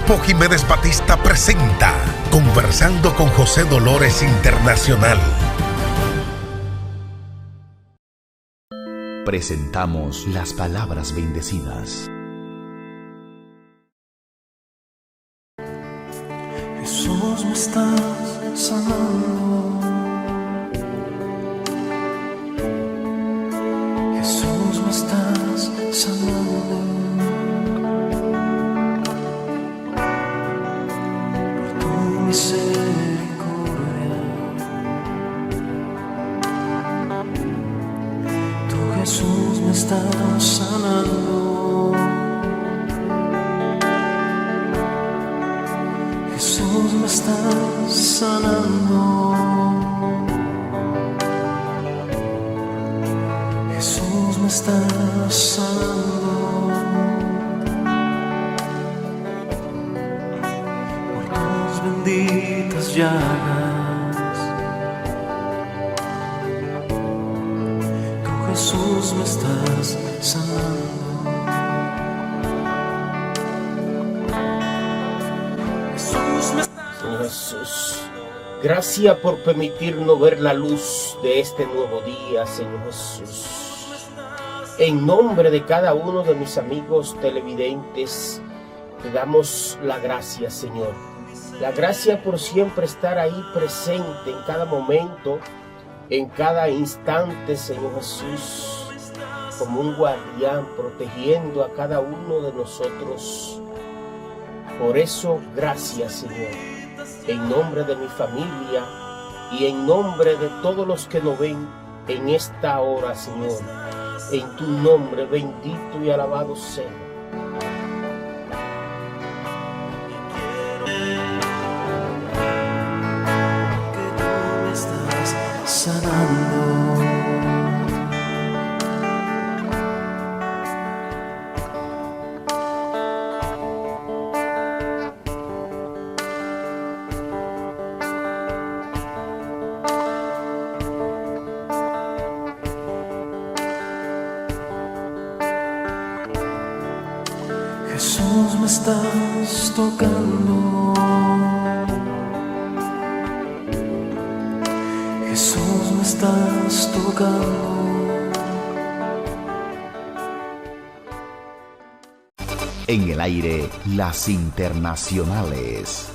Grupo Jiménez Batista presenta Conversando con José Dolores Internacional. Presentamos las palabras bendecidas. Jesús, me estás sanando. Jesús, me estás sanando. Por tu misericordia. Tú, Jesús, me estás sanando. Jesús, me estás sanando. Jesús, me estás sanando. Por tus benditas llagas. Tú, Jesús, me estás sanando. Señor Jesús, gracias por permitirnos ver la luz de este nuevo día, Señor Jesús. En nombre de cada uno de mis amigos televidentes, te damos la gracia, Señor. La gracia por siempre estar ahí presente en cada momento, en cada instante, Señor Jesús, como un guardián protegiendo a cada uno de nosotros. Por eso, gracias, Señor, en nombre de mi familia y en nombre de todos los que nos ven en esta hora, Señor. En tu nombre bendito y alabado sea. Que tú me estás sanando. Jesús, me estás tocando. Jesús, me estás tocando. En el aire, las internacionales.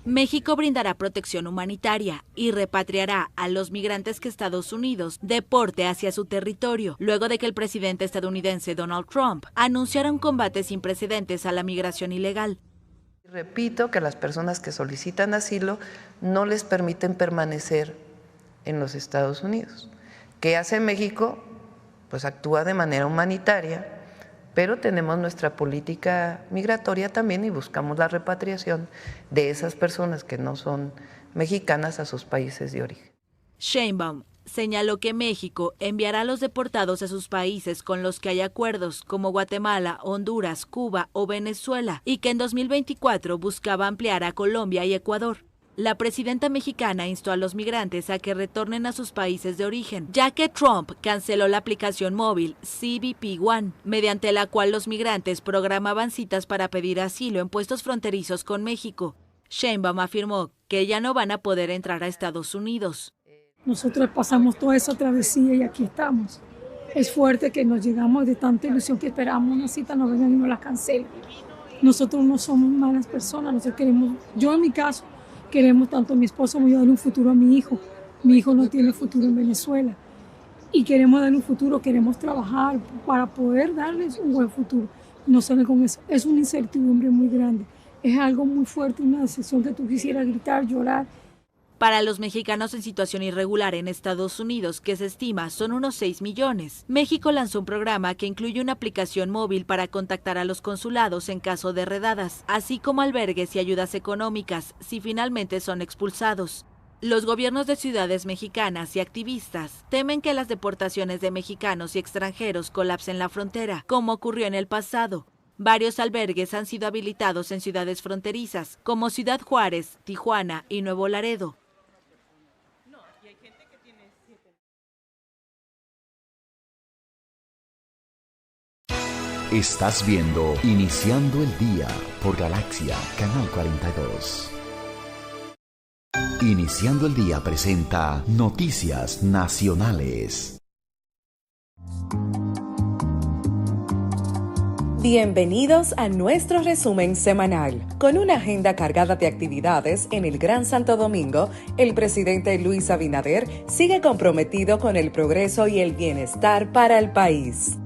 México brindará protección humanitaria y repatriará a los migrantes que Estados Unidos deporte hacia su territorio, luego de que el presidente estadounidense Donald Trump anunciara un combate sin precedentes a la migración ilegal. Repito que a las personas que solicitan asilo no les permiten permanecer en los Estados Unidos. ¿Qué hace México? Pues actúa de manera humanitaria, pero tenemos nuestra política migratoria también y buscamos la repatriación de esas personas que no son mexicanas a sus países de origen. Sheinbaum señaló que México enviará a los deportados a sus países con los que hay acuerdos, como Guatemala, Honduras, Cuba o Venezuela, y que en 2024 buscaba ampliar a Colombia y Ecuador. La presidenta mexicana instó a los migrantes a que retornen a sus países de origen, ya que Trump canceló la aplicación móvil CBP One, mediante la cual los migrantes programaban citas para pedir asilo en puestos fronterizos con México. Sheinbaum afirmó que ya no van a poder entrar a Estados Unidos. Nosotros pasamos toda esa travesía y aquí estamos. Es fuerte que nos llegamos de tanta ilusión que esperamos una cita, nos vengan y nos la cancelen. Nosotros no somos malas personas, nosotros queremos, yo en mi caso, queremos tanto a mi esposo como yo darle un futuro a mi hijo. Mi hijo no tiene futuro en Venezuela y queremos darle un futuro, queremos trabajar para poder darles un buen futuro. No sale con eso, es una incertidumbre muy grande, es algo muy fuerte, una decepción que tú quisieras gritar, llorar. Para los mexicanos en situación irregular en Estados Unidos, que se estima son unos 6 millones, México lanzó un programa que incluye una aplicación móvil para contactar a los consulados en caso de redadas, así como albergues y ayudas económicas si finalmente son expulsados. Los gobiernos de ciudades mexicanas y activistas temen que las deportaciones de mexicanos y extranjeros colapsen la frontera, como ocurrió en el pasado. Varios albergues han sido habilitados en ciudades fronterizas, como Ciudad Juárez, Tijuana y Nuevo Laredo. Estás viendo Iniciando el Día por Galaxia, Canal 42. Iniciando el Día presenta Noticias Nacionales. Bienvenidos a nuestro resumen semanal. Con una agenda cargada de actividades en el Gran Santo Domingo, el presidente Luis Abinader sigue comprometido con el progreso y el bienestar para el país.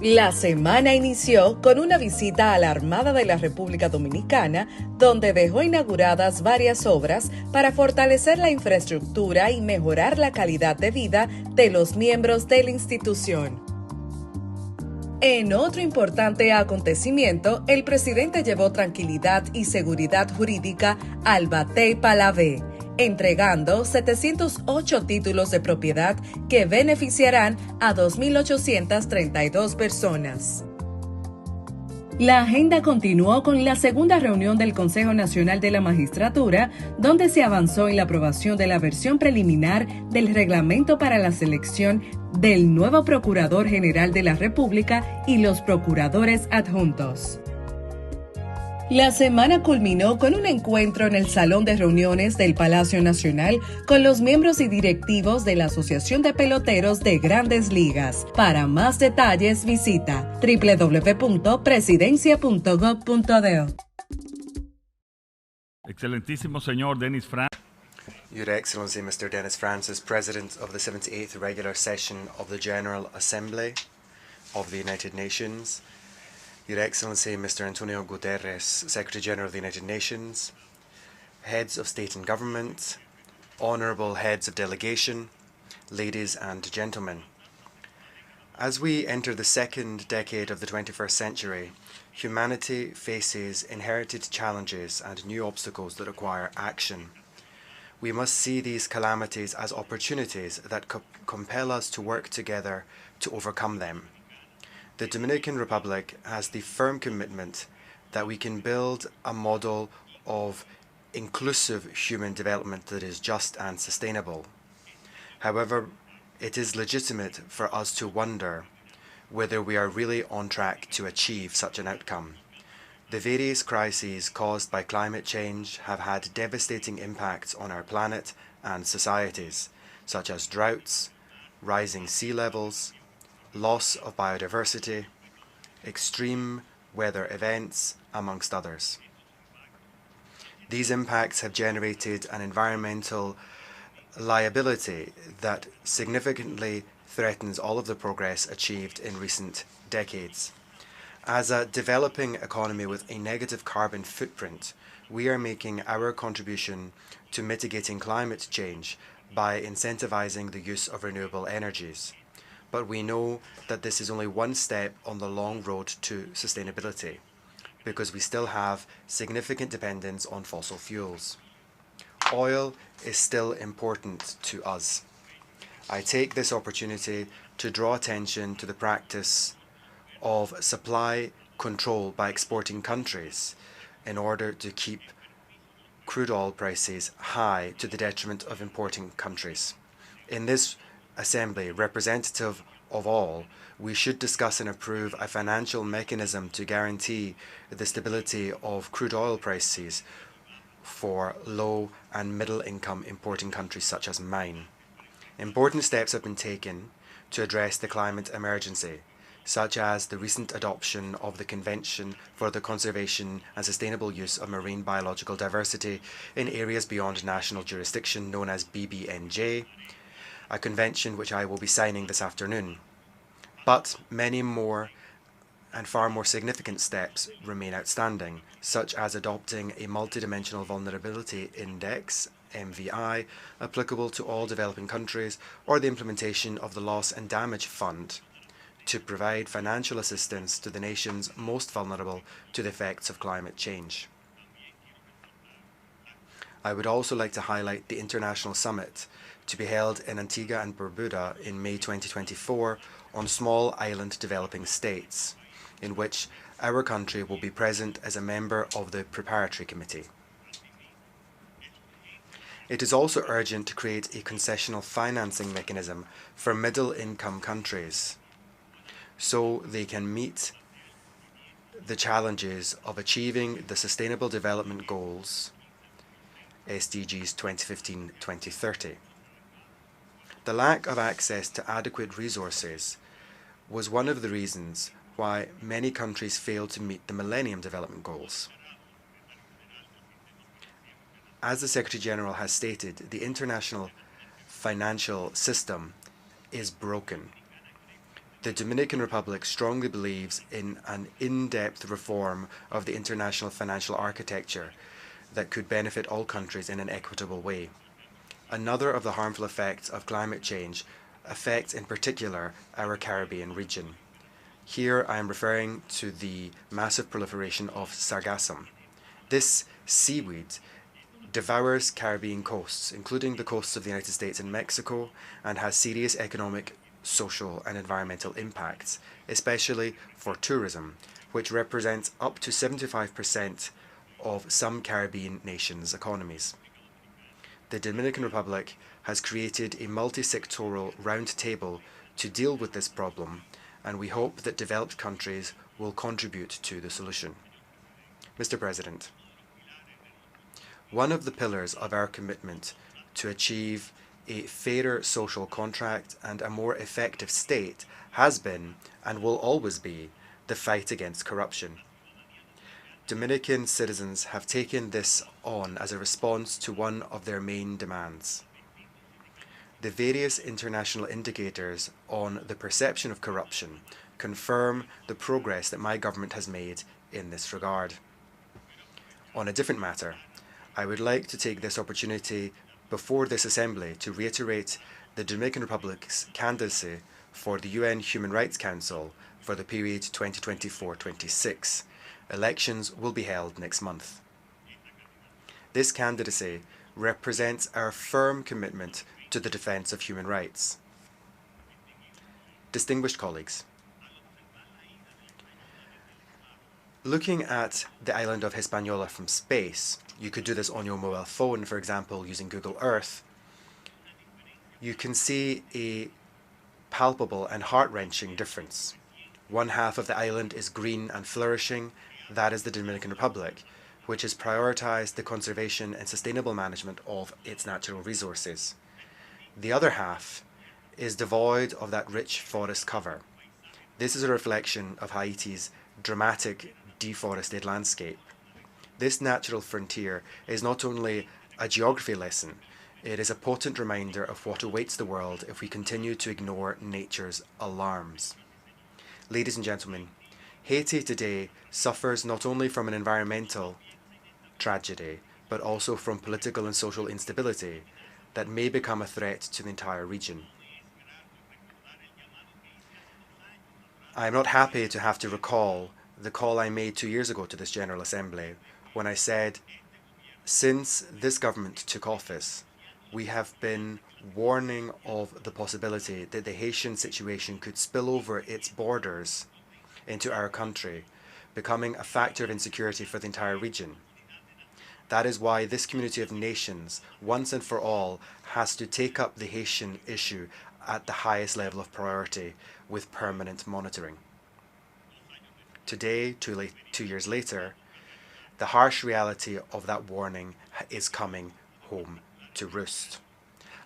La semana inició con una visita a la Armada de la República Dominicana, donde dejó inauguradas varias obras para fortalecer la infraestructura y mejorar la calidad de vida de los miembros de la institución. En otro importante acontecimiento, el presidente llevó tranquilidad y seguridad jurídica al Batey Palavé, entregando 708 títulos de propiedad que beneficiarán a 2.832 personas. La agenda continuó con la segunda reunión del Consejo Nacional de la Magistratura, donde se avanzó en la aprobación de la versión preliminar del reglamento para la selección del nuevo Procurador General de la República y los procuradores adjuntos. La semana culminó con un encuentro en el Salón de Reuniones del Palacio Nacional con los miembros y directivos de la Asociación de Peloteros de Grandes Ligas. Para más detalles, visita www.presidencia.gov.do. Excelentísimo señor Denis Francis. Your Excellency, Mr. Denis Francis, President of the 78th Regular Session of the General Assembly of the United Nations. Your Excellency, Mr. Antonio Guterres, Secretary General of the United Nations, Heads of State and Government, Honourable Heads of Delegation, ladies and gentlemen. As we enter the second decade of the 21st century, humanity faces inherited challenges and new obstacles that require action. We must see these calamities as opportunities that compel us to work together to overcome them. The Dominican Republic has the firm commitment that we can build a model of inclusive human development that is just and sustainable. However, it is legitimate for us to wonder whether we are really on track to achieve such an outcome. The various crises caused by climate change have had devastating impacts on our planet and societies, such as droughts, rising sea levels, loss of biodiversity, extreme weather events, amongst others. These impacts have generated an environmental liability that significantly threatens all of the progress achieved in recent decades. As a developing economy with a negative carbon footprint, we are making our contribution to mitigating climate change by incentivizing the use of renewable energies. But we know that this is only one step on the long road to sustainability, because we still have significant dependence on fossil fuels. Oil is still important to us. I take this opportunity to draw attention to the practice of supply control by exporting countries in order to keep crude oil prices high to the detriment of importing countries. In this Assembly, representative of all, we should discuss and approve a financial mechanism to guarantee the stability of crude oil prices for low and middle income importing countries such as mine. Important steps have been taken to address the climate emergency, such as the recent adoption of the Convention for the Conservation and Sustainable Use of Marine Biological Diversity in Areas Beyond National Jurisdiction, known as BBNJ, a convention which I will be signing this afternoon. But many more and far more significant steps remain outstanding, such as adopting a multidimensional vulnerability index, MVI, applicable to all developing countries, or the implementation of the Loss and Damage Fund to provide financial assistance to the nations most vulnerable to the effects of climate change. I would also like to highlight the International Summit to be held in Antigua and Barbuda in May 2024 on small island developing states, in which our country will be present as a member of the Preparatory Committee. It is also urgent to create a concessional financing mechanism for middle-income countries. so they can meet the challenges of achieving the Sustainable Development Goals, SDGs 2015-2030. The lack of access to adequate resources was one of the reasons why many countries failed to meet the Millennium Development Goals. As the Secretary General has stated, the international financial system is broken. The Dominican Republic strongly believes in an in-depth reform of the international financial architecture that could benefit all countries in an equitable way. Another of the harmful effects of climate change affects in particular our Caribbean region. Here I am referring to the massive proliferation of sargassum. This seaweed devours Caribbean coasts, including the coasts of the United States and Mexico, and has serious economic, social and environmental impacts, especially for tourism, which represents up to 75% of some Caribbean nations' economies. The Dominican Republic has created a multi-sectoral roundtable to deal with this problem, and we hope that developed countries will contribute to the solution. Mr. President, one of the pillars of our commitment to achieve a fairer social contract and a more effective state has been and will always be the fight against corruption. Dominican citizens have taken this on as a response to one of their main demands. The various international indicators on the perception of corruption confirm the progress that my government has made in this regard. On a different matter, I would like to take this opportunity before this Assembly to reiterate the Dominican Republic's candidacy for the UN Human Rights Council for the period 2024-26. Elections will be held next month. This candidacy represents our firm commitment to the defence of human rights. Distinguished colleagues, looking at the island of Hispaniola from space, you could do this on your mobile phone, for example, using Google Earth. You can see a palpable and heart-wrenching difference. One half of the island is green and flourishing. That is the Dominican Republic, which has prioritized the conservation and sustainable management of its natural resources. The other half is devoid of that rich forest cover. This is a reflection of Haiti's dramatic deforested landscape. This natural frontier is not only a geography lesson, it is a potent reminder of what awaits the world if we continue to ignore nature's alarms. Ladies and gentlemen, Haiti today suffers not only from an environmental tragedy, but also from political and social instability that may become a threat to the entire region. I am not happy to have to recall the call I made 2 years ago to this General Assembly when I said, since this government took office, we have been warning of the possibility that the Haitian situation could spill over its borders into our country, becoming a factor of insecurity for the entire region. That is why this community of nations, once and for all, has to take up the Haitian issue at the highest level of priority with permanent monitoring. Today, 2 years later, the harsh reality of that warning is coming home to roost.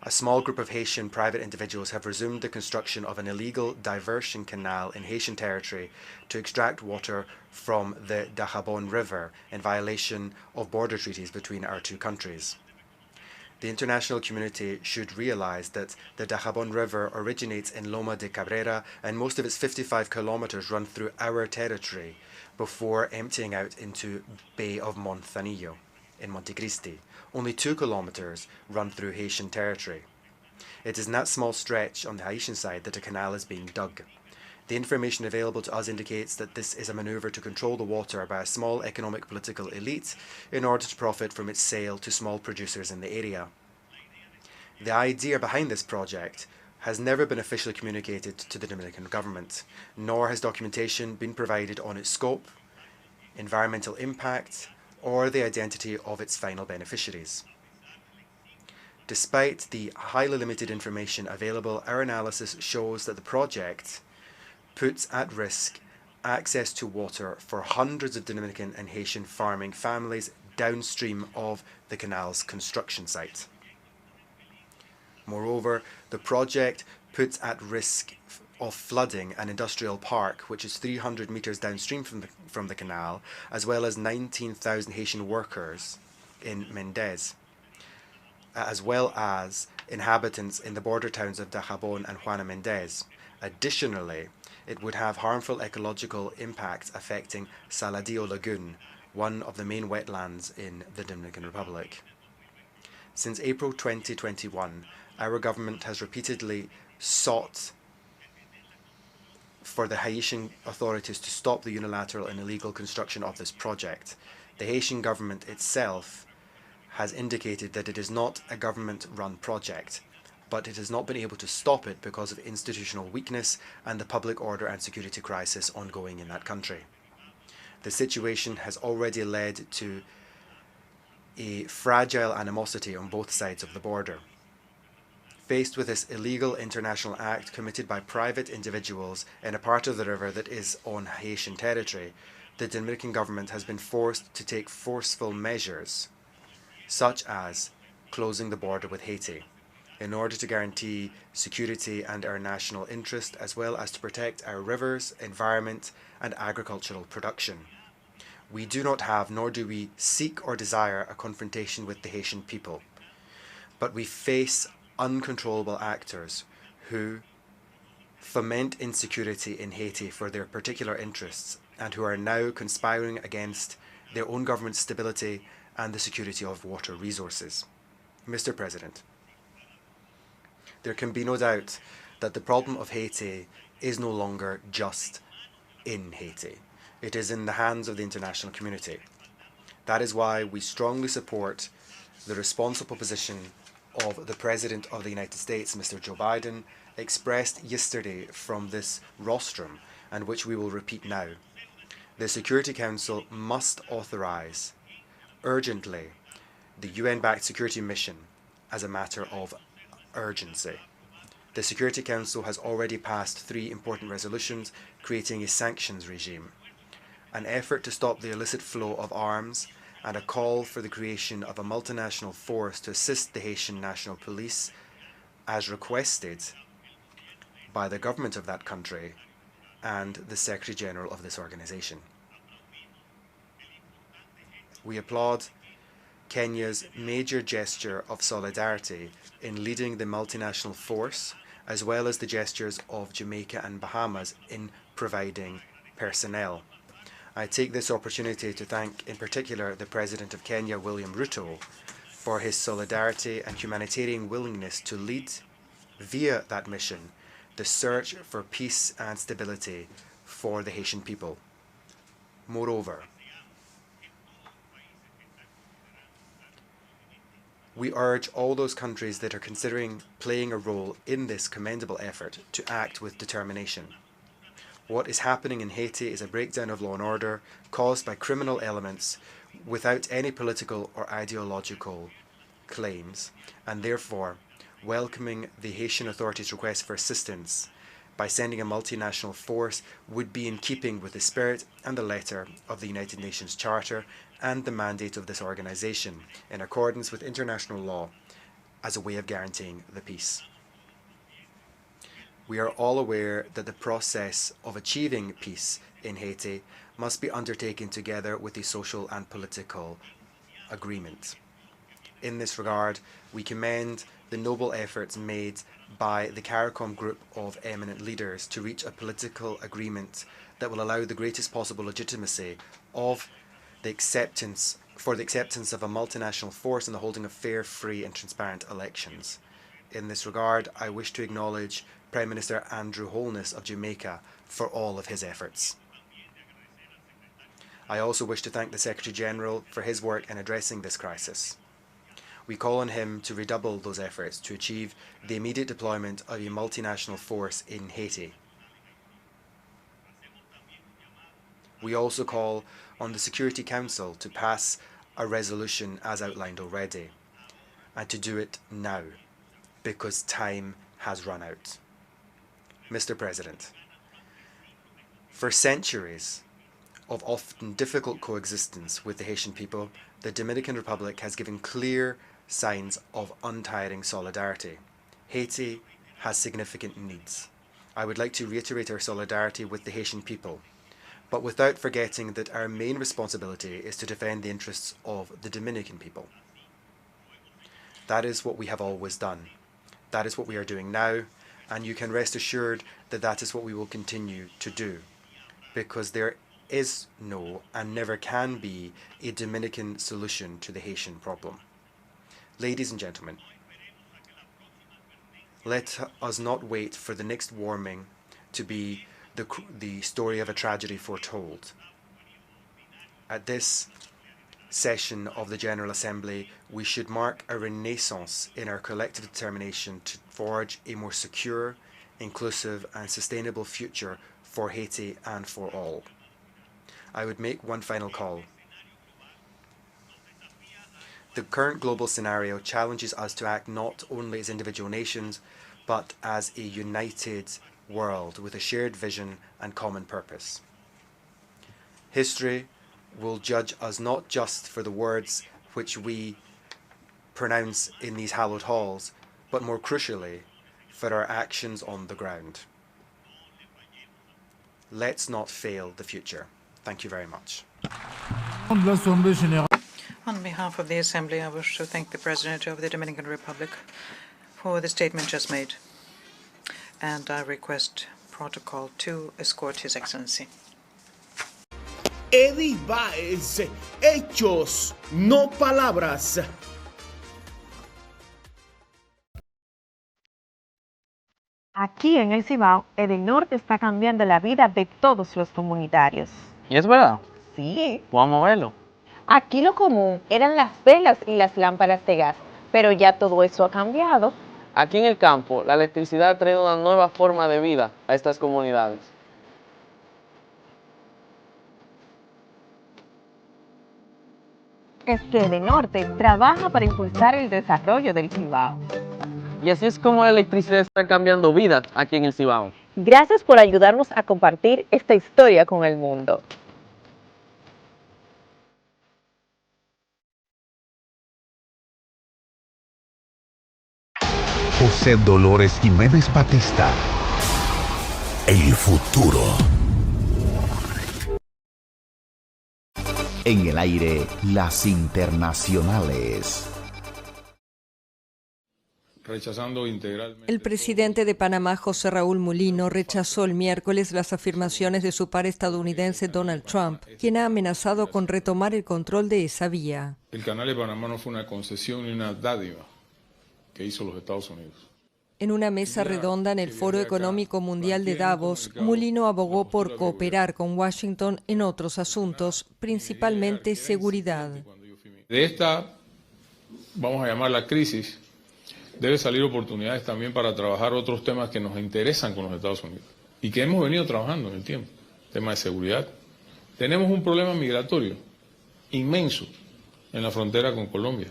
A small group of Haitian private individuals have resumed the construction of an illegal diversion canal in Haitian territory to extract water from the Dajabon River in violation of border treaties between our two countries. The international community should realize that the Dajabon River originates in Loma de Cabrera and most of its 55 kilometers run through our territory before emptying out into Bay of Montanillo in Montecristi. Only 2 kilometers run through Haitian territory. It is in that small stretch on the Haitian side that a canal is being dug. The information available to us indicates that this is a maneuver to control the water by a small economic political elite in order to profit from its sale to small producers in the area. The idea behind this project has never been officially communicated to the Dominican government, nor has documentation been provided on its scope, environmental impact, or the identity of its final beneficiaries. Despite the highly limited information available, our analysis shows that the project puts at risk access to water for hundreds of Dominican and Haitian farming families downstream of the canal's construction site. Moreover, the project puts at risk of flooding an industrial park which is 300 metres downstream from the canal, as well as 19,000 Haitian workers in Mendez, as well as inhabitants in the border towns of Dajabon and Juana Mendez. Additionally, it would have harmful ecological impacts affecting Saladillo Lagoon, one of the main wetlands in the Dominican Republic. Since April 2021, our government has repeatedly sought for the Haitian authorities to stop the unilateral and illegal construction of this project. The Haitian government itself has indicated that it is not a government-run project, but it has not been able to stop it because of institutional weakness and the public order and security crisis ongoing in that country. The situation has already led to a fragile animosity on both sides of the border. Faced with this illegal international act committed by private individuals in a part of the river that is on Haitian territory, the Dominican government has been forced to take forceful measures, such as closing the border with Haiti, in order to guarantee security and our national interest, as well as to protect our rivers, environment, and agricultural production. We do not have, nor do we seek or desire, a confrontation with the Haitian people, but we face uncontrollable actors who foment insecurity in Haiti for their particular interests and who are now conspiring against their own government's stability and the security of water resources. Mr. President, there can be no doubt that the problem of Haiti is no longer just in Haiti. It is in the hands of the international community. That is why we strongly support the responsible position of the President of the United States, Mr. Joe Biden, expressed yesterday from this rostrum, and which we will repeat now. The Security Council must authorize urgently the UN-backed security mission as a matter of urgency. The Security Council has already passed 3 important resolutions creating a sanctions regime, an effort to stop the illicit flow of arms, and a call for the creation of a multinational force to assist the Haitian National Police as requested by the government of that country and the Secretary General of this organization. We applaud Kenya's major gesture of solidarity in leading the multinational force, as well as the gestures of Jamaica and Bahamas in providing personnel. I take this opportunity to thank in particular the President of Kenya, William Ruto, for his solidarity and humanitarian willingness to lead, via that mission, the search for peace and stability for the Haitian people. Moreover, we urge all those countries that are considering playing a role in this commendable effort to act with determination. What is happening in Haiti is a breakdown of law and order caused by criminal elements without any political or ideological claims, and therefore welcoming the Haitian authorities' request for assistance by sending a multinational force would be in keeping with the spirit and the letter of the United Nations Charter and the mandate of this organization, in accordance with international law, as a way of guaranteeing the peace. We are all aware that the process of achieving peace in Haiti must be undertaken together with a social and political agreement. In this regard, we commend the noble efforts made by the CARICOM group of eminent leaders to reach a political agreement that will allow the greatest possible legitimacy of the acceptance of a multinational force and the holding of fair, free and transparent elections. In this regard, I wish to acknowledge Prime Minister Andrew Holness of Jamaica for all of his efforts. I also wish to thank the Secretary General for his work in addressing this crisis. We call on him to redouble those efforts to achieve the immediate deployment of a multinational force in Haiti. We also call on the Security Council to pass a resolution as outlined already, and to do it now, because time has run out. Mr. President, For centuries of often difficult coexistence with the Haitian people, the Dominican Republic has given clear signs of untiring solidarity. Haiti has significant needs. I would like to reiterate our solidarity with the Haitian people, but without forgetting that our main responsibility is to defend the interests of the Dominican people. That is what we have always done. That is what we are doing now, and you can rest assured that that is what we will continue to do, because there is no and never can be a Dominican solution to the Haitian problem. Ladies and gentlemen, let us not wait for the next warming to be the story of a tragedy foretold. At this session of the General Assembly, we should mark a renaissance in our collective determination to forge a more secure, inclusive and sustainable future for Haiti and for all. I would make one final call. The current global scenario challenges us to act not only as individual nations, but as a united world with a shared vision and common purpose. History will judge us not just for the words which we pronounce in these hallowed halls, but more crucially, for our actions on the ground. Let's not fail the future. Thank you very much. On behalf of the Assembly, I wish to thank the President of the Dominican Republic for the statement just made, and I request Protocol to escort His Excellency. Eddie Baez, hechos, no palabras. Aquí en el Cibao, Edenorte está cambiando la vida de todos los comunitarios. ¿Y es verdad? Sí. Vamos a verlo. Aquí lo común eran las velas y las lámparas de gas, pero ya todo eso ha cambiado. Aquí en el campo, la electricidad ha traído una nueva forma de vida a estas comunidades. Es que Edenorte trabaja para impulsar el desarrollo del Cibao. Y así es como la electricidad está cambiando vidas aquí en el Cibao. Gracias por ayudarnos a compartir esta historia con el mundo. José Dolores Jiménez Batista. El futuro. En el aire, las internacionales. Rechazando integralmente. El presidente de Panamá, José Raúl Mulino, rechazó el miércoles las afirmaciones de su par estadounidense Donald Trump, quien ha amenazado con retomar el control de esa vía. El Canal de Panamá no fue una concesión ni una dádiva que hizo los Estados Unidos. En una mesa redonda en el Foro Económico Mundial de Davos, Mulino abogó por cooperar con Washington en otros asuntos, principalmente seguridad. De esta, vamos a llamarla crisis, debe salir oportunidades también para trabajar otros temas que nos interesan con los Estados Unidos y que hemos venido trabajando en el tiempo. Tema de seguridad. Tenemos un problema migratorio inmenso en la frontera con Colombia,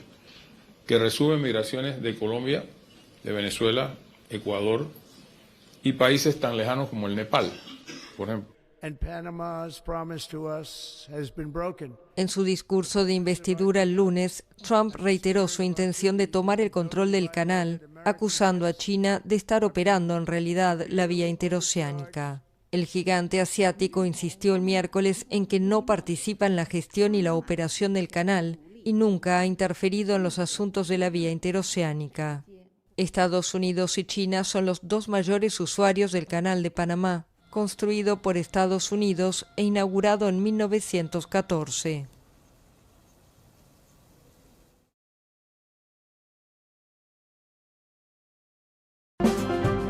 que resume migraciones de Colombia, de Venezuela, Ecuador y países tan lejanos como el Nepal, por ejemplo. En su discurso de investidura el lunes, Trump reiteró su intención de tomar el control del canal, acusando a China de estar operando en realidad la vía interoceánica. El gigante asiático insistió el miércoles en que no participa en la gestión y la operación del canal y nunca ha interferido en los asuntos de la vía interoceánica. Estados Unidos y China son los dos mayores usuarios del Canal de Panamá, construido por Estados Unidos e inaugurado en 1914.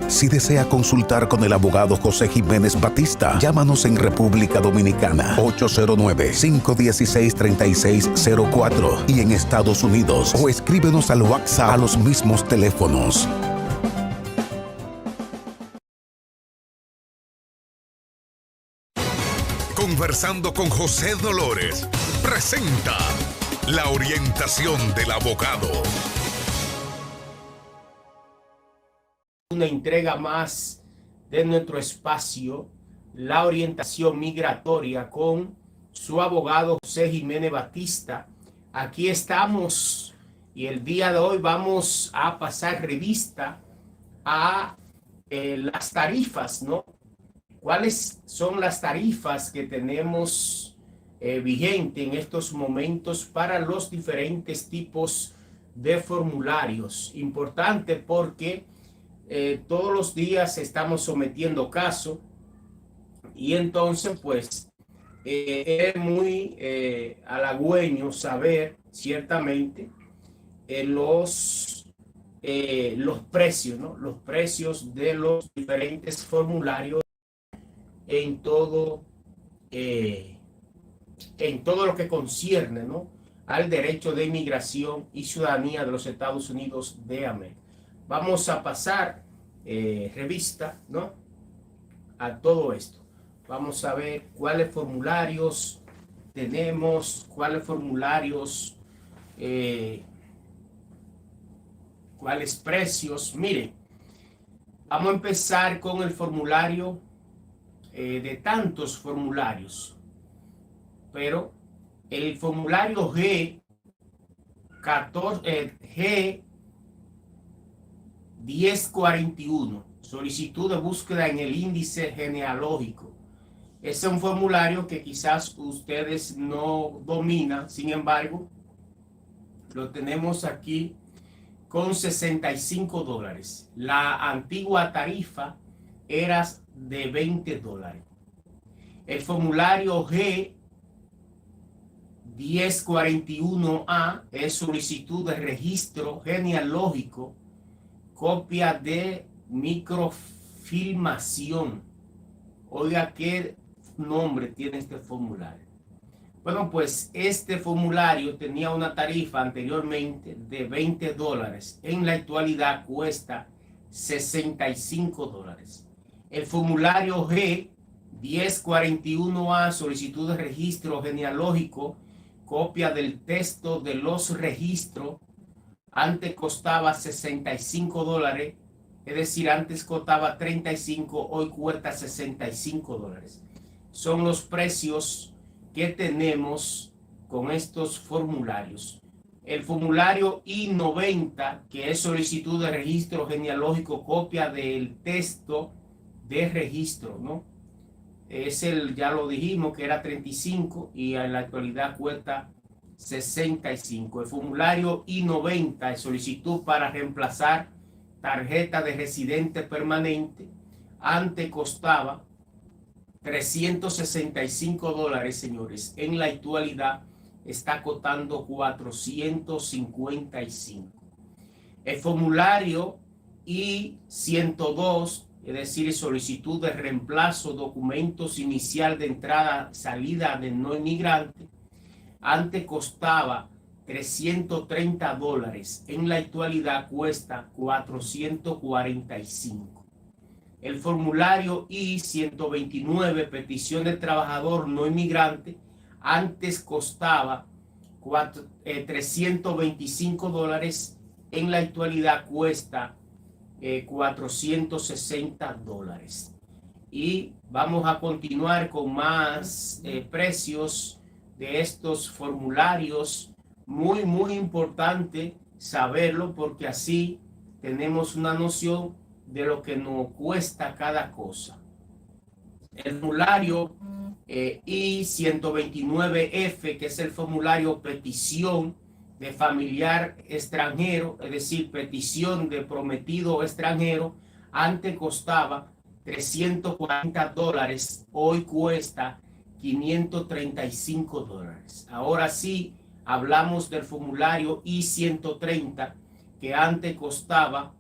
Si desea consultar con el abogado José Jiménez Batista, llámanos en República Dominicana 809-516-3604 y en Estados Unidos o escríbenos al WhatsApp a los mismos teléfonos. Conversando con José Dolores presenta la orientación del abogado. Una entrega más de nuestro espacio la orientación migratoria con su abogado José Jiménez Batista. Aquí estamos y el día de hoy vamos a pasar revista a las tarifas, ¿no? ¿Cuáles son las tarifas que tenemos vigente en estos momentos para los diferentes tipos de formularios? Importante porque todos los días estamos sometiendo casos y entonces pues es muy halagüeño saber ciertamente los precios, ¿no? Los precios de los diferentes formularios en todo lo que concierne, ¿no?, al derecho de inmigración y ciudadanía de los Estados Unidos de América. Vamos a pasar revista, ¿no?, a todo esto. Vamos a ver cuáles formularios tenemos, cuáles formularios, cuáles precios. Miren, vamos a empezar con el formulario de tantos formularios, pero el formulario G1041, solicitud de búsqueda en el índice genealógico. Es un formulario que quizás ustedes no dominan, sin embargo, lo tenemos aquí con $65. La antigua tarifa era de $20. El formulario G1041A es solicitud de registro genealógico, copia de microfilmación. Oiga, ¿qué nombre tiene este formulario? Bueno, pues este formulario tenía una tarifa anteriormente de $20. En la actualidad cuesta $65. El formulario G1041A, solicitud de registro genealógico, copia del texto de los registros, antes costaba $65, es decir, antes costaba 35, hoy cuesta $65. Son los precios que tenemos con estos formularios. El formulario I-90, que es solicitud de registro genealógico, copia del texto de registro, ¿no? Es ya lo dijimos, que era 35 y en la actualidad cuesta 65. El formulario I-90 es solicitud para reemplazar tarjeta de residente permanente. Antes costaba $365, señores. En la actualidad está costando $455. El formulario I-102, es decir, solicitud de reemplazo, documentos inicial de entrada, salida del no inmigrante, antes costaba $330. En la actualidad cuesta $445. El formulario I-129, petición de trabajador no inmigrante, antes costaba $325. En la actualidad cuesta $460. Y vamos a continuar con más precios de estos formularios. Muy importante saberlo, porque así tenemos una noción de lo que nos cuesta cada cosa. El formulario I-129F, que es el formulario petición de familiar extranjero, es decir, petición de prometido extranjero, antes costaba $340, hoy cuesta $535. Ahora sí, hablamos del formulario I-130, que antes costaba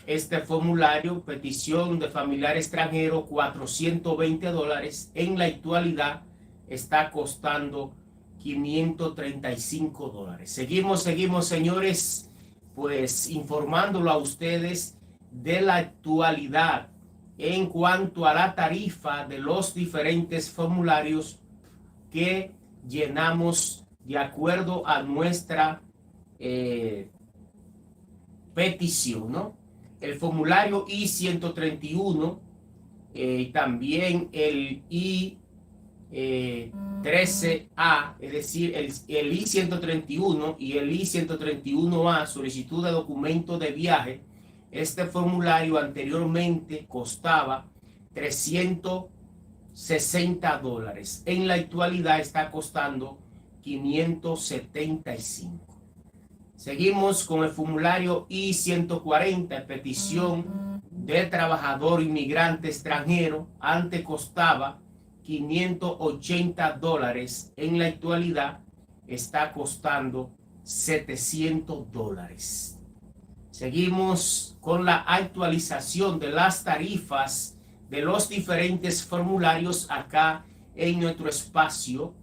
este formulario, petición de familiar extranjero, $420. En la actualidad está costando $535. Seguimos, señores, pues informándolo a ustedes de la actualidad en cuanto a la tarifa de los diferentes formularios que llenamos de acuerdo a nuestra petición, ¿no? El formulario I-131 y también el I-13A, es decir, el I-131 y el I-131A, solicitud de documento de viaje. Este formulario anteriormente costaba $360. En la actualidad está costando $575. Seguimos con el formulario I-140, petición de trabajador inmigrante extranjero. Antes costaba $580. En la actualidad está costando $700. Seguimos con la actualización de las tarifas de los diferentes formularios acá en nuestro espacio,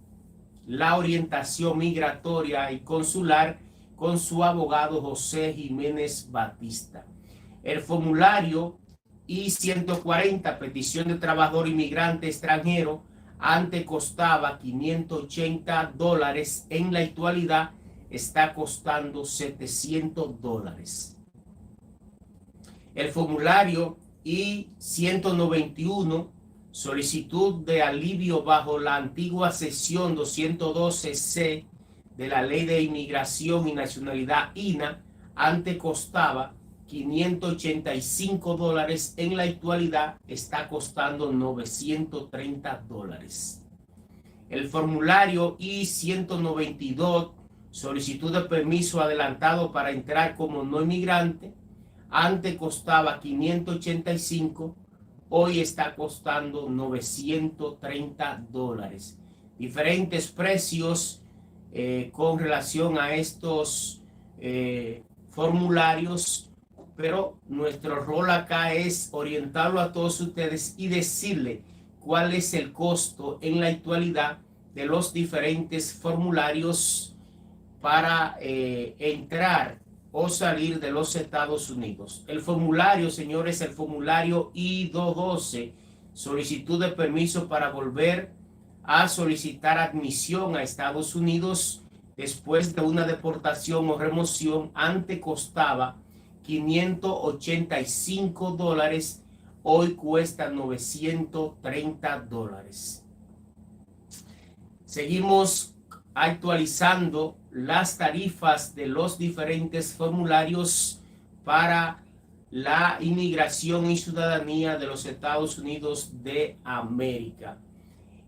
la orientación migratoria y consular, con su abogado José Jiménez Batista. El formulario I-140, petición de trabajador inmigrante extranjero, antes costaba $580. En la actualidad está costando $700. El formulario I-191, solicitud de alivio bajo la antigua sección 212C de la Ley de Inmigración y Nacionalidad INA, antes costaba $585. En la actualidad está costando $930. El formulario I-192, solicitud de permiso adelantado para entrar como no inmigrante, antes costaba $585, hoy está costando $930. Diferentes precios con relación a estos formularios, pero nuestro rol acá es orientarlo a todos ustedes y decirle cuál es el costo en la actualidad de los diferentes formularios para entrar o salir de los Estados Unidos. El formulario, señores, el formulario I-212, solicitud de permiso para volver a solicitar admisión a Estados Unidos después de una deportación o remoción, antes costaba $585, hoy cuesta $930. Seguimos actualizando las tarifas de los diferentes formularios para la inmigración y ciudadanía de los Estados Unidos de América.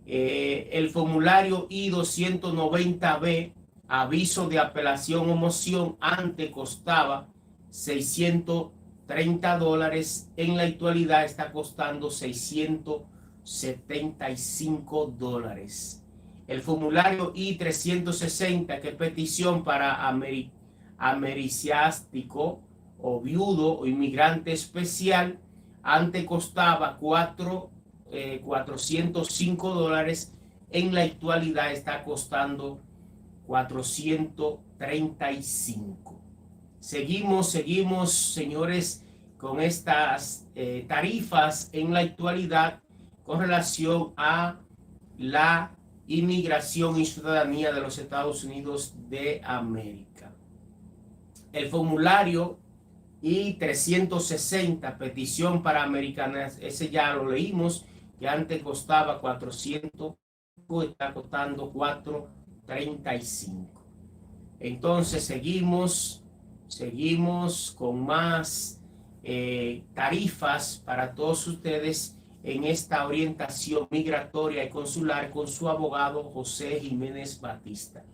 El formulario I-290B, aviso de apelación o moción, antes costaba $630, en la actualidad está costando $675. El formulario I-360, que es petición para americiástico o viudo o inmigrante especial, antes costaba $405, en la actualidad está costando $435. Seguimos, señores, con estas tarifas en la actualidad con relación a la inmigración y ciudadanía de los Estados Unidos de América. El formulario I-360, petición para americanas, ese ya lo leímos, que antes costaba $400, está costando $435. Entonces seguimos con más tarifas para todos ustedes en esta orientación migratoria y consular con su abogado José Jiménez Batista.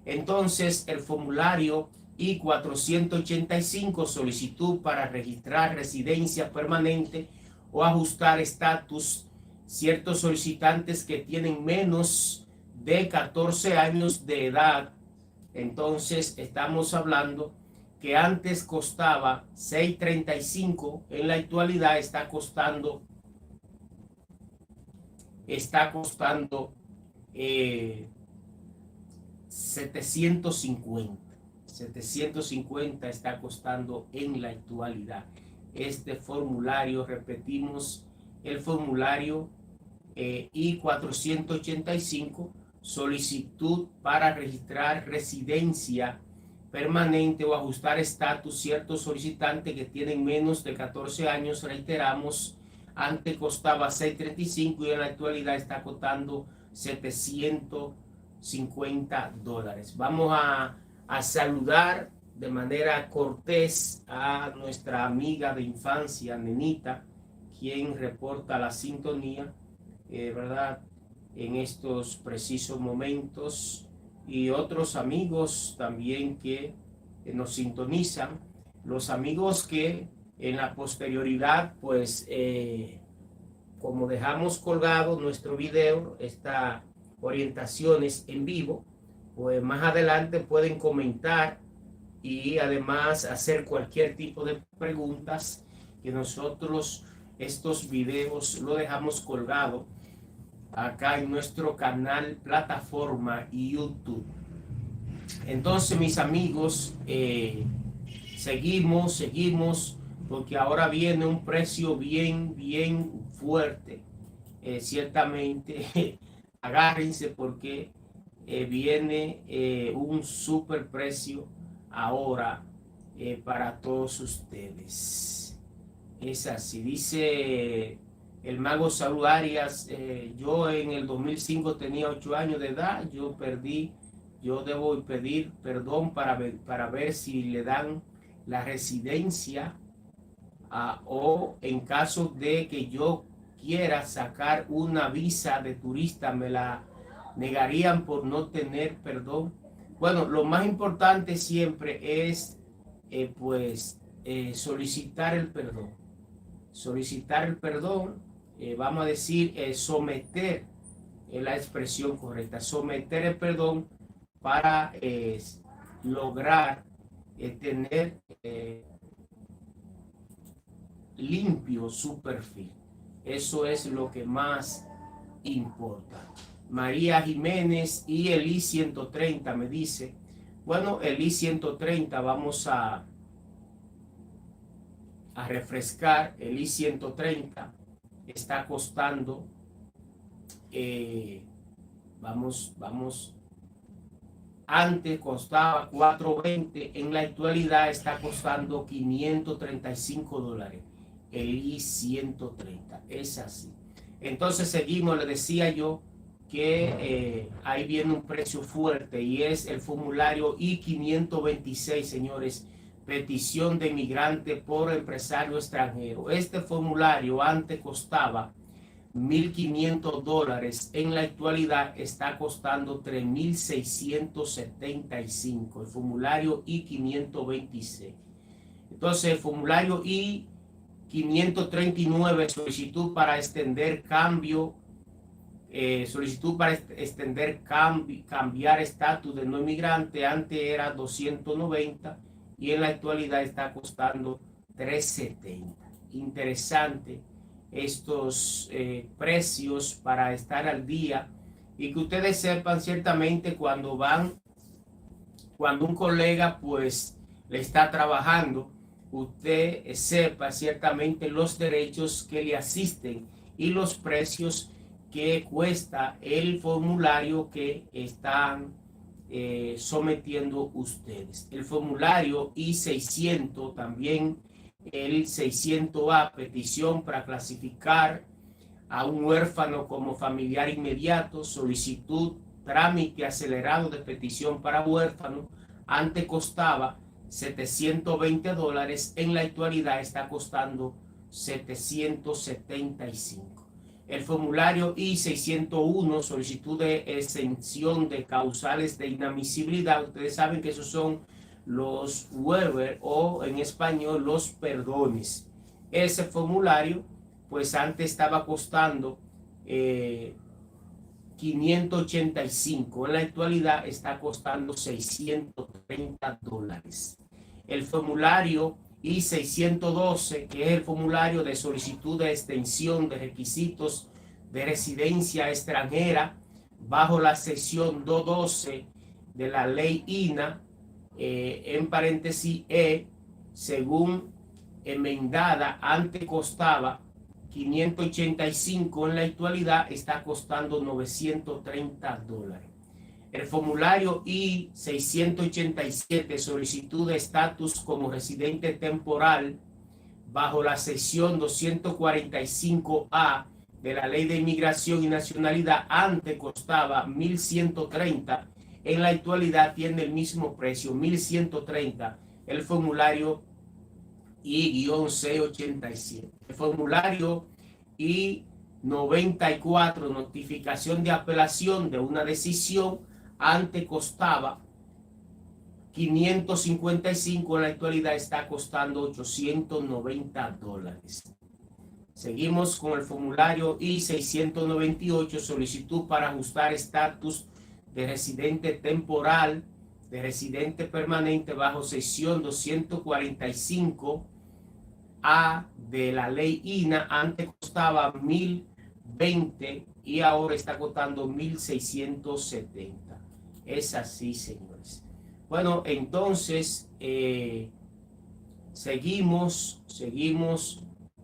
Entonces, el formulario I-485, solicitud para registrar residencia permanente o ajustar estatus, ciertos solicitantes que tienen menos de 14 años de edad. Entonces, estamos hablando que antes costaba $635, en la actualidad está costando $750. 750 está costando en la actualidad este formulario. Repetimos, el formulario I-485, solicitud para registrar residencia permanente o ajustar estatus, ciertos solicitantes que tienen menos de 14 años, reiteramos, Antes costaba $6.35 y en la actualidad está costando $750. Vamos a saludar de manera cortés a nuestra amiga de infancia, Nenita, quien reporta la sintonía, ¿verdad?, en estos precisos momentos, y otros amigos también que nos sintonizan, los amigos que en la posterioridad, pues, como dejamos colgado nuestro video, estas orientaciones en vivo, pues más adelante pueden comentar y además hacer cualquier tipo de preguntas, que nosotros estos videos lo dejamos colgado acá en nuestro canal, plataforma YouTube. Entonces, mis amigos, seguimos, porque ahora viene un precio bien fuerte. Ciertamente, agárrense porque viene un super precio ahora para todos ustedes. Es así, dice el mago Saúl Arias, yo en el 2005 tenía 8 años de edad, yo debo pedir perdón para ver si le dan la residencia, o en caso de que yo quiera sacar una visa de turista, me la negarían por no tener perdón. Bueno, lo más importante siempre es solicitar el perdón. Solicitar el perdón, vamos a decir, someter, la expresión correcta, someter el perdón para lograr tener limpio su perfil. Eso es lo que más importa. María Jiménez y el I-130 me dice, bueno, el I-130 vamos a refrescar. El I-130 está costando, antes costaba $420, en la actualidad está costando $535, el I-130, es así. Entonces seguimos, le decía yo que ahí viene un precio fuerte y es el formulario I-526, señores, petición de migrante por empresario extranjero. Este formulario antes costaba $1.500, en la actualidad está costando $3.675, el formulario I-526. Entonces el formulario I-539, solicitud para extender cambio, cambiar estatus de no inmigrante, antes era $290 y en la actualidad está costando $370. Interesante estos precios para estar al día y que ustedes sepan ciertamente cuando un colega pues le está trabajando, usted sepa ciertamente los derechos que le asisten y los precios que cuesta el formulario que están sometiendo ustedes. El formulario I-600, también el 600A, petición para clasificar a un huérfano como familiar inmediato, solicitud, trámite acelerado de petición para huérfano, antes costaba $720, en la actualidad está costando $775. El formulario I-601, solicitud de exención de causales de inadmisibilidad, ustedes saben que esos son los waivers o en español los perdones. Ese formulario pues antes estaba costando $585, en la actualidad está costando $630. El formulario I-612, que es el formulario de solicitud de extensión de requisitos de residencia extranjera bajo la sección 212 de la ley INA, en paréntesis según enmendada, antes costaba $585, en la actualidad está costando $930. El formulario I-687, solicitud de estatus como residente temporal bajo la sección 245A de la Ley de Inmigración y Nacionalidad, antes costaba 1.130, en la actualidad tiene el mismo precio, 1.130, el formulario I-C87. El formulario I-94, notificación de apelación de una decisión, antes costaba 555, en la actualidad está costando $890. Seguimos con el formulario I-698, solicitud para ajustar estatus de residente temporal, de residente permanente bajo sección 245A de la ley INA. Antes costaba 1.020 y ahora está costando 1.670. Es así, señores. Bueno, entonces seguimos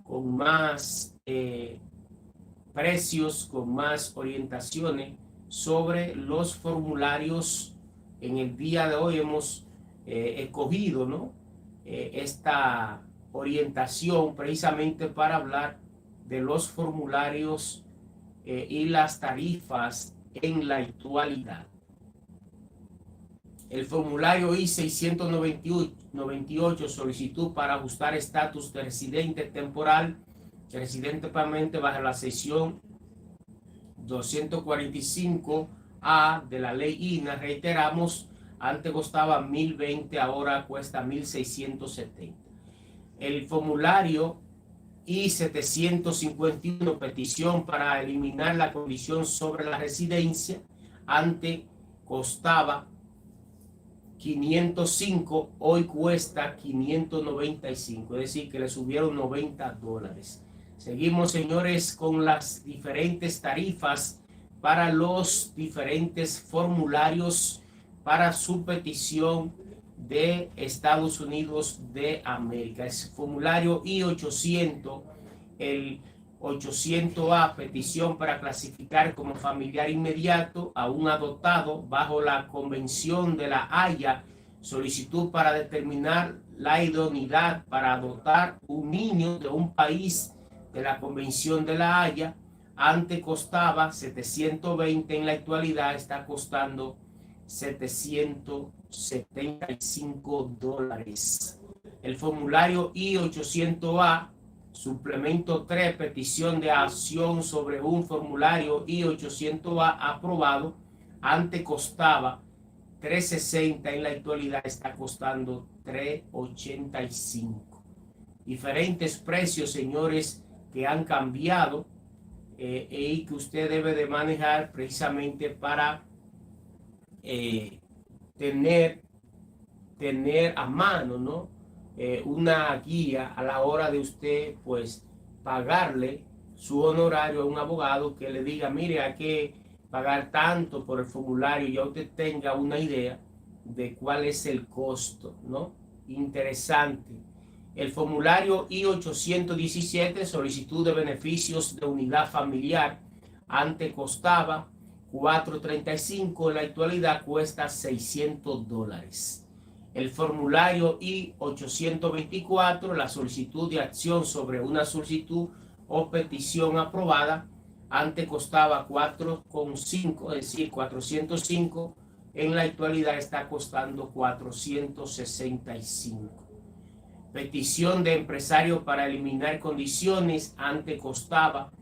con más precios, con más orientaciones sobre los formularios. En el día de hoy hemos escogido, ¿no?, esta orientación precisamente para hablar de los formularios y las tarifas en la actualidad. El formulario I-698, solicitud para ajustar estatus de residente temporal, de residente permanente bajo la sección 245A de la ley INA. Reiteramos, antes costaba 1.020, ahora cuesta 1.670. El formulario I-751, petición para eliminar la condición sobre la residencia, antes costaba 505, hoy cuesta 595, es decir, que le subieron $90. Seguimos, señores, con las diferentes tarifas para los diferentes formularios para su petición de Estados Unidos de América. El formulario I-800, el 800A, petición para clasificar como familiar inmediato a un adoptado bajo la Convención de la Haya, solicitud para determinar la idoneidad para adoptar un niño de un país de la Convención de la Haya. Antes costaba 720, en la actualidad está costando $775. El formulario I-800A, suplemento 3, petición de acción sobre un formulario I-800A aprobado, antes costaba $360, en la actualidad está costando $385. Diferentes precios, señores, que han cambiado y que usted debe de manejar precisamente para tener a mano, ¿no?, una guía a la hora de usted, pues, pagarle su honorario a un abogado que le diga, mire, hay que pagar tanto por el formulario, ya usted tenga una idea de cuál es el costo, ¿no? Interesante. El formulario I-817, solicitud de beneficios de unidad familiar, antes costaba $435, en la actualidad cuesta $600. El formulario I-824, la solicitud de acción sobre una solicitud o petición aprobada, antes costaba $405, es decir, 405, en la actualidad está costando $465. Petición de empresario para eliminar condiciones, antes costaba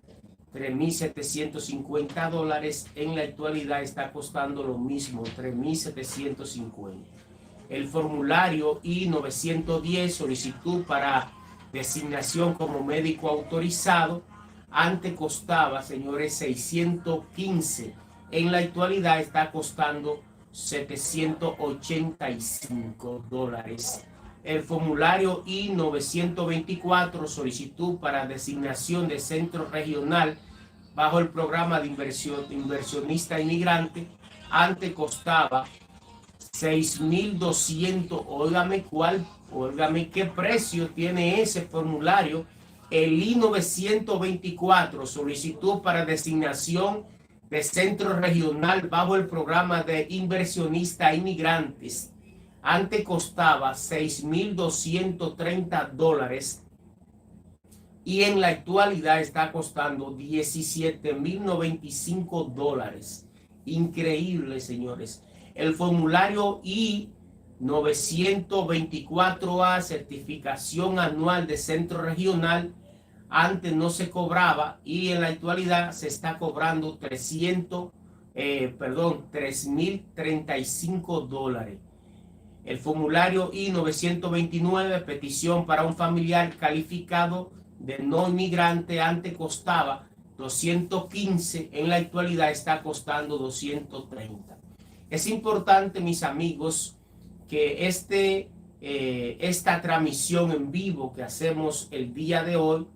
$3.750, en la actualidad está costando lo mismo, $3.750. El formulario I-910, solicitud para designación como médico autorizado, antes costaba, señores, $615, en la actualidad está costando $785. El formulario I-924, solicitud para designación de centro regional bajo el programa de inversionista inmigrante, antes costaba $6,200. Óigame qué precio tiene ese formulario. El I-924, solicitud para designación de centro regional bajo el programa de inversionista inmigrantes, antes costaba $6,230, y en la actualidad está costando $17,095. Increíble, señores. El formulario I-924A, certificación anual de centro regional, antes no se cobraba y en la actualidad se está cobrando $3,035. El formulario I-929, petición para un familiar calificado de no inmigrante, antes costaba $215, en la actualidad está costando $230. Es importante, mis amigos, que esta transmisión en vivo que hacemos el día de hoy,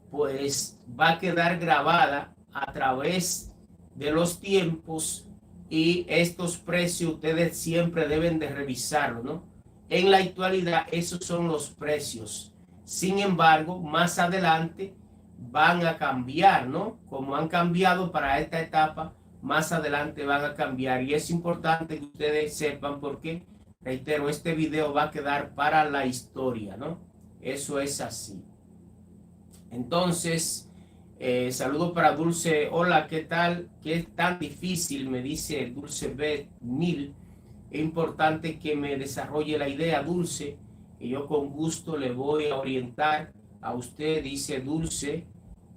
pues va a quedar grabada a través de los tiempos, y estos precios ustedes siempre deben de revisarlo, ¿no? En la actualidad esos son los precios. Sin embargo, más adelante van a cambiar, ¿no? Como han cambiado para esta etapa, más adelante van a cambiar. Y es importante que ustedes sepan porque, reitero, este video va a quedar para la historia, ¿no? Eso es así. Entonces, saludo para Dulce. Hola, ¿qué tal? ¿Qué es tan difícil? Me dice Dulce B1000. Es importante que me desarrolle la idea, Dulce, que yo con gusto le voy a orientar a usted, dice Dulce.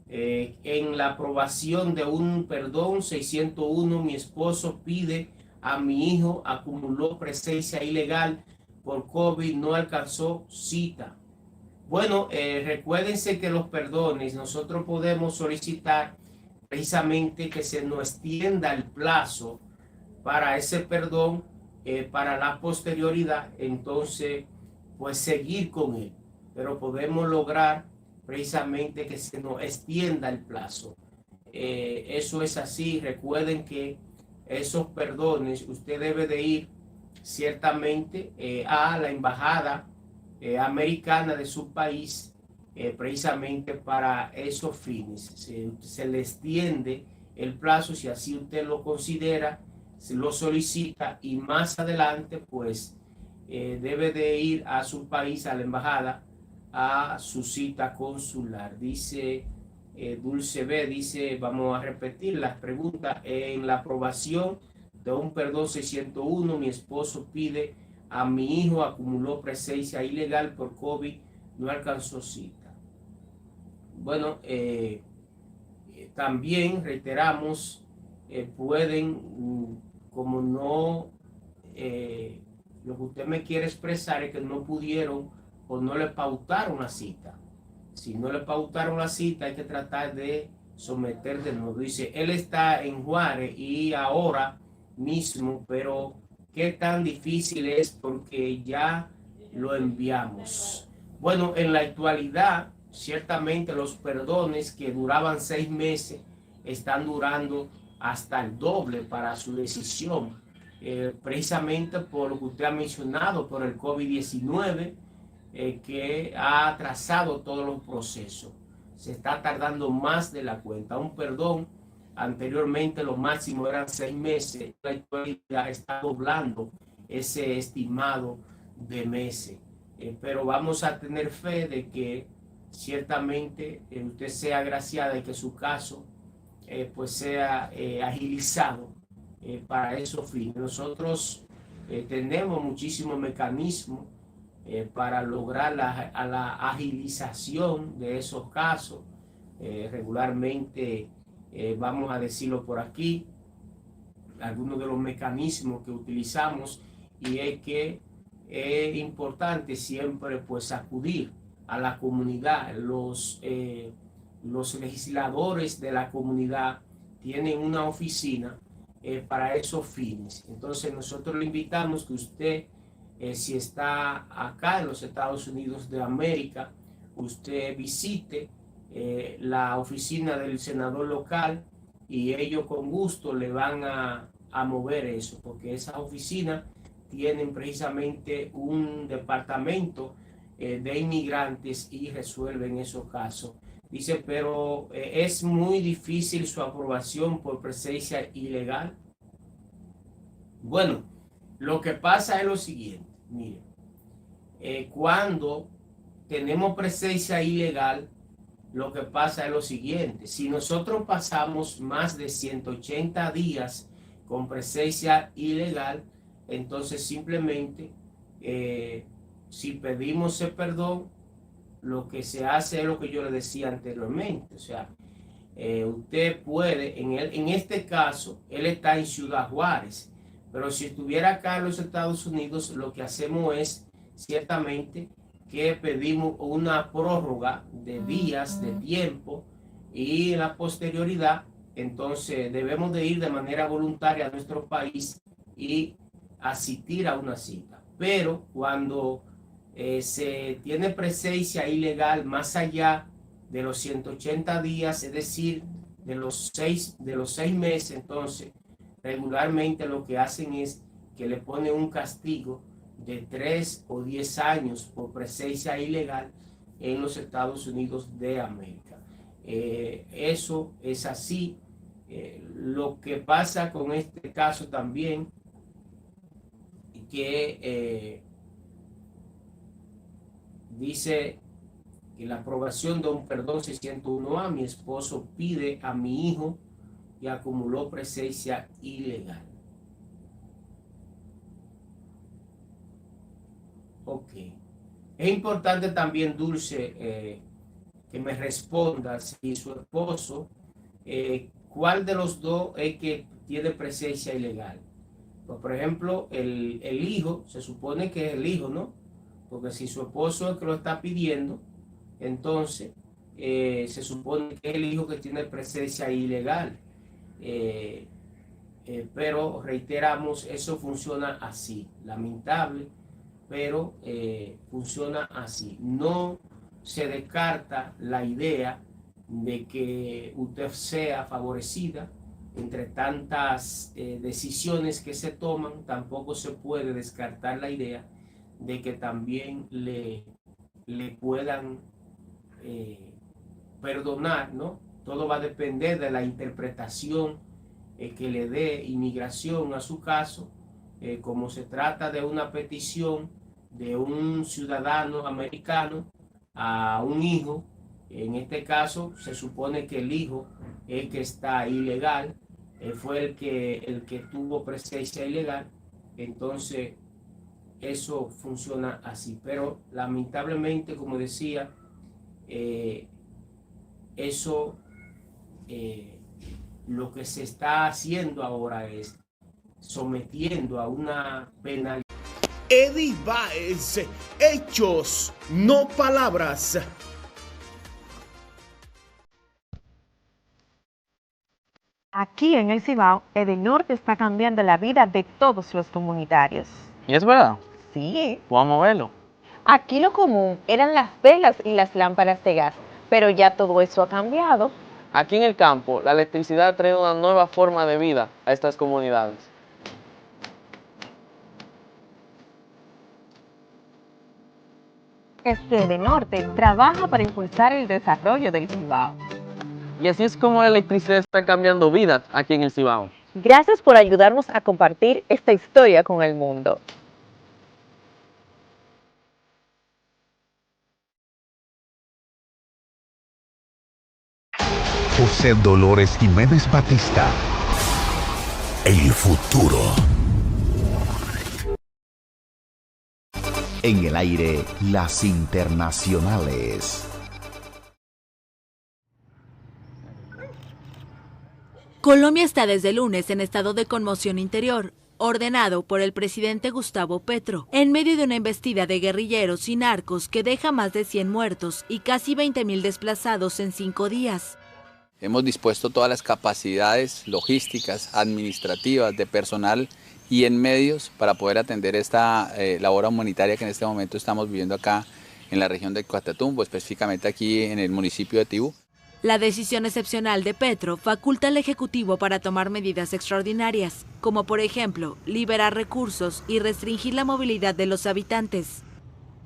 En la aprobación de un perdón 601, mi esposo pide a mi hijo, acumuló presencia ilegal por COVID, no alcanzó cita. Bueno, recuérdense que los perdones nosotros podemos solicitar precisamente que se nos extienda el plazo para ese perdón, para la posterioridad, entonces pues seguir con él, pero podemos lograr precisamente que se nos extienda el plazo. Eso es así. Recuerden que esos perdones usted debe de ir ciertamente a la embajada americana de su país, precisamente para esos fines. Se le extiende el plazo si así usted lo considera, se lo solicita, y más adelante pues debe de ir a su país, a la embajada, a su cita consular. Dice Dulce B, dice, vamos a repetir las preguntas. En la aprobación de un perdón 601, mi esposo pide a mi hijo, acumuló presencia ilegal por COVID, no alcanzó cita. Bueno, también reiteramos, pueden, como no, lo que usted me quiere expresar es que no pudieron o no le pautaron la cita. Si no le pautaron la cita, hay que tratar de someter de nuevo. Dice, él está en Juárez y ahora mismo, pero qué tan difícil es porque ya lo enviamos. Bueno, en la actualidad, ciertamente los perdones que duraban 6 meses están durando hasta el doble para su decisión, precisamente por lo que usted ha mencionado, por el COVID-19, que ha atrasado todos los procesos. Se está tardando más de la cuenta. Un perdón, anteriormente lo máximo eran 6 meses, la actualidad está doblando ese estimado de meses. Pero vamos a tener fe de que ciertamente usted sea agraciada y que su caso pues sea agilizado para esos fines. Nosotros tenemos muchísimos mecanismos para lograr la agilización de esos casos. Regularmente, vamos a decirlo por aquí, algunos de los mecanismos que utilizamos, y es que es importante siempre pues acudir a la comunidad. Los legisladores de la comunidad tienen una oficina para esos fines. Entonces nosotros le invitamos que usted, si está acá en los Estados Unidos de América, usted visite la oficina del senador local, y ellos con gusto le van a mover eso, porque esas oficinas tienen precisamente un departamento de inmigrantes y resuelven esos casos. Dice, pero es muy difícil su aprobación por presencia ilegal. Bueno, lo que pasa es lo siguiente, mire, cuando tenemos presencia ilegal, lo que pasa es lo siguiente: si nosotros pasamos más de 180 días con presencia ilegal, entonces simplemente si pedimos ese perdón, lo que se hace es lo que yo le decía anteriormente. O sea, usted puede, en este caso, él está en Ciudad Juárez, pero si estuviera acá en los Estados Unidos, lo que hacemos es ciertamente que pedimos una prórroga de días, de tiempo, y en la posterioridad, entonces debemos de ir de manera voluntaria a nuestro país y asistir a una cita. Pero cuando se tiene presencia ilegal más allá de los 180 días, es decir, de los seis meses, entonces regularmente lo que hacen es que le ponen un castigo de 3 o 10 años por presencia ilegal en los Estados Unidos de América. Eso es así. Lo que pasa con este caso también, que dice que la aprobación de un perdón 601A, mi esposo pide a mi hijo y acumuló presencia ilegal. Ok. Es importante también, Dulce, que me responda si su esposo, ¿cuál de los dos es que tiene presencia ilegal? Pues, por ejemplo, el hijo, se supone que es el hijo, ¿no? Porque si su esposo es el que lo está pidiendo, entonces se supone que es el hijo que tiene presencia ilegal. Pero reiteramos, eso funciona así, lamentable, pero funciona así. No se descarta la idea de que usted sea favorecida entre tantas decisiones que se toman. Tampoco se puede descartar la idea de que también le puedan perdonar, ¿no? Todo va a depender de la interpretación que le dé inmigración a su caso. Como se trata de una petición de un ciudadano americano a un hijo, en este caso se supone que el hijo es que está ilegal, fue el que tuvo presencia ilegal, entonces eso funciona así. Pero lamentablemente, como decía, eso lo que se está haciendo ahora es sometiendo a una penalidad. Eddie Baez, hechos, no palabras. Aquí en el Cibao, Edenorte está cambiando la vida de todos los comunitarios. ¿Y es verdad? Sí. Vamos a verlo. Aquí lo común eran las velas y las lámparas de gas, pero ya todo eso ha cambiado. Aquí en el campo, la electricidad ha traído una nueva forma de vida a estas comunidades. Es que Edenorte trabaja para impulsar el desarrollo del Cibao. Y así es como la electricidad está cambiando vidas aquí en el Cibao. Gracias por ayudarnos a compartir esta historia con el mundo. José Dolores Jiménez Batista. El futuro. En el aire, las internacionales. Colombia está desde el lunes en estado de conmoción interior, ordenado por el presidente Gustavo Petro, en medio de una embestida de guerrilleros y narcos que deja más de 100 muertos y casi 20.000 desplazados en 5 días. Hemos dispuesto todas las capacidades logísticas, administrativas, de personal y en medios para poder atender esta labor humanitaria que en este momento estamos viviendo acá en la región de Catatumbo, específicamente aquí en el municipio de Tibú. La decisión excepcional de Petro faculta al Ejecutivo para tomar medidas extraordinarias, como por ejemplo, liberar recursos y restringir la movilidad de los habitantes.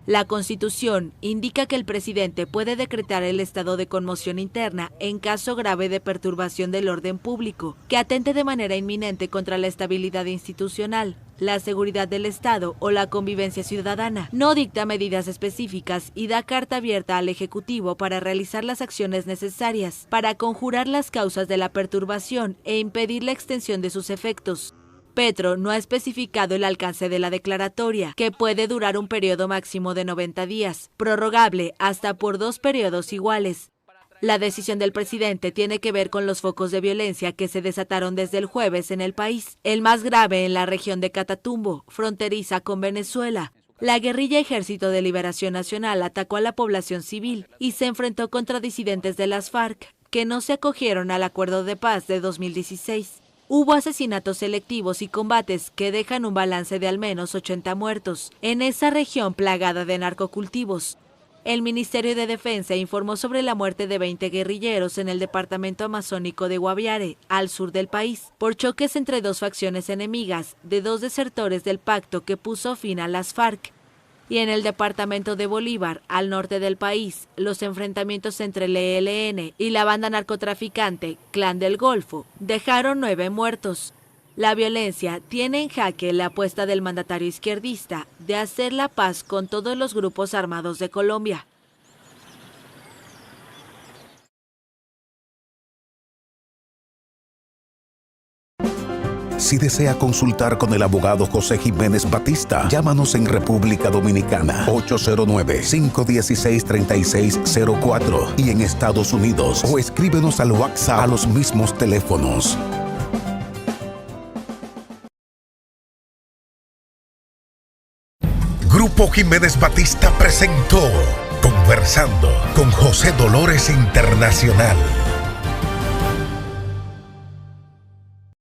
La Constitución indica que el presidente puede decretar el estado de conmoción interna en caso grave de perturbación del orden público, que atente de manera inminente contra la estabilidad institucional, la seguridad del Estado o la convivencia ciudadana. No dicta medidas específicas y da carta abierta al Ejecutivo para realizar las acciones necesarias para conjurar las causas de la perturbación e impedir la extensión de sus efectos. Petro no ha especificado el alcance de la declaratoria, que puede durar un periodo máximo de 90 días, prorrogable hasta por 2 periodos iguales. La decisión del presidente tiene que ver con los focos de violencia que se desataron desde el jueves en el país, el más grave en la región de Catatumbo, fronteriza con Venezuela. La guerrilla Ejército de Liberación Nacional atacó a la población civil y se enfrentó contra disidentes de las FARC, que no se acogieron al acuerdo de paz de 2016. Hubo asesinatos selectivos y combates que dejan un balance de al menos 80 muertos en esa región plagada de narcocultivos. El Ministerio de Defensa informó sobre la muerte de 20 guerrilleros en el departamento amazónico de Guaviare, al sur del país, por choques entre 2 facciones enemigas de 2 desertores del pacto que puso fin a las FARC. Y en el departamento de Bolívar, al norte del país, los enfrentamientos entre el ELN y la banda narcotraficante Clan del Golfo dejaron 9 muertos. La violencia tiene en jaque la apuesta del mandatario izquierdista de hacer la paz con todos los grupos armados de Colombia. Si desea consultar con el abogado José Jiménez Batista, llámanos en República Dominicana 809-516-3604 y en Estados Unidos o escríbenos al WhatsApp a los mismos teléfonos. Grupo Jiménez Batista presentó Conversando con José Dolores Internacional.